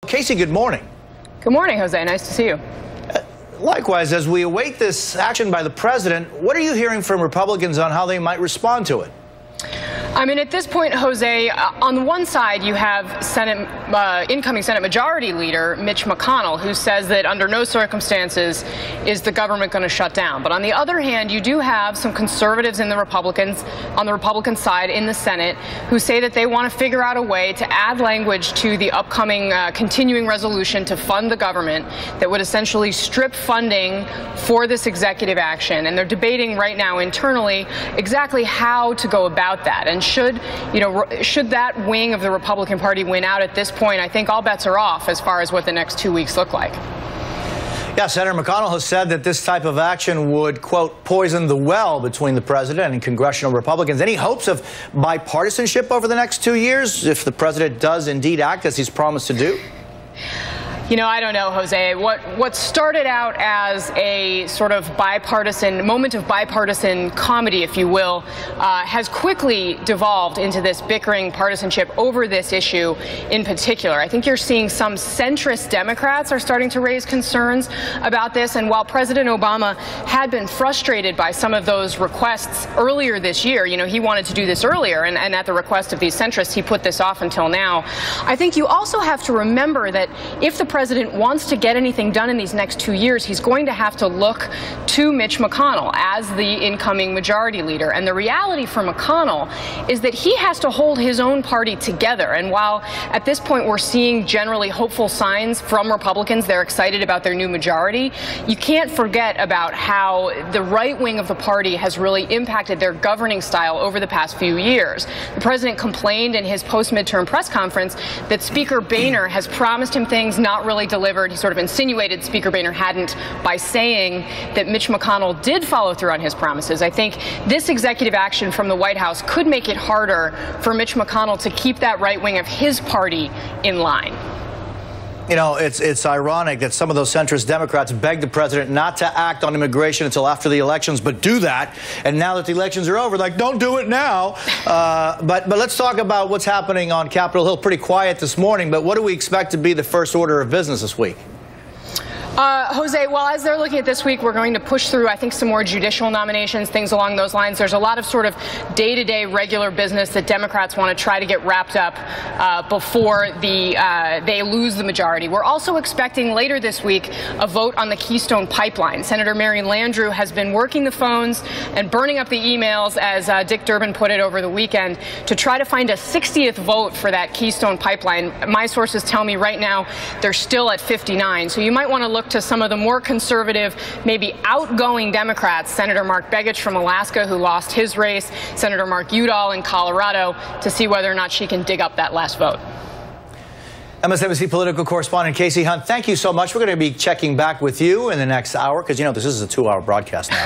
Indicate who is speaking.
Speaker 1: Kasie, good morning.
Speaker 2: Good morning, Jose. Nice to see you.
Speaker 1: Likewise, as we await this action by the president, what are you hearing from Republicans on how they might respond to it?
Speaker 2: I mean, at this point, Jose, on the one side, you have incoming Senate Majority Leader Mitch McConnell, who says that under no circumstances is the government going to shut down. But on the other hand, you do have some conservatives on the Republican side in the Senate who say that they want to figure out a way to add language to the upcoming continuing resolution to fund the government that would essentially strip funding for this executive action. And they're debating right now internally exactly how to go about that. And should that wing of the Republican Party win out at this point, I think all bets are off as far as what the next 2 weeks look like.
Speaker 1: Yeah, Senator McConnell has said that this type of action would, quote, poison the well between the president and congressional Republicans. Any hopes of bipartisanship over the next 2 years if the president does indeed act as he's promised to do?
Speaker 2: You know, I don't know, Jose. What started out as a sort of moment of bipartisan comedy, if you will, has quickly devolved into this bickering partisanship over this issue in particular. I think you're seeing some centrist Democrats are starting to raise concerns about this. And while President Obama had been frustrated by some of those requests earlier this year, he wanted to do this earlier, and at the request of these centrists, he put this off until now. I think you also have to remember that if the president wants to get anything done in these next 2 years, he's going to have to look to Mitch McConnell as the incoming majority leader. And the reality for McConnell is that he has to hold his own party together. And while at this point we're seeing generally hopeful signs from Republicans, they're excited about their new majority, you can't forget about how the right wing of the party has really impacted their governing style over the past few years. The president complained in his post-midterm press conference that Speaker Boehner has promised him things, not really delivered. He sort of insinuated Speaker Boehner hadn't by saying that Mitch McConnell did follow through on his promises. I think this executive action from the White House could make it harder for Mitch McConnell to keep that right wing of his party in line.
Speaker 1: It's ironic that some of those centrist Democrats begged the president not to act on immigration until after the elections, but do that. And now that the elections are over, like, don't do it now. But let's talk about what's happening on Capitol Hill. Pretty quiet this morning, but what do we expect to be the first order of business this week?
Speaker 2: Jose, well, as they're looking at this week, we're going to push through, I think, some more judicial nominations, things along those lines. There's a lot of sort of day-to-day regular business that Democrats want to try to get wrapped up before they lose the majority. We're also expecting later this week a vote on the Keystone pipeline. Senator Marion Landrieu has been working the phones and burning up the emails, as Dick Durbin put it over the weekend, to try to find a 60th vote for that Keystone pipeline. My sources tell me right now they're still at 59. So you might want to look to some of the more conservative, maybe outgoing Democrats, Senator Mark Begich from Alaska, who lost his race, Senator Mark Udall in Colorado, to see whether or not she can dig up that last vote.
Speaker 1: MSNBC political correspondent Kasie Hunt, thank you so much. We're going to be checking back with you in the next hour because, this is a 2-hour broadcast now.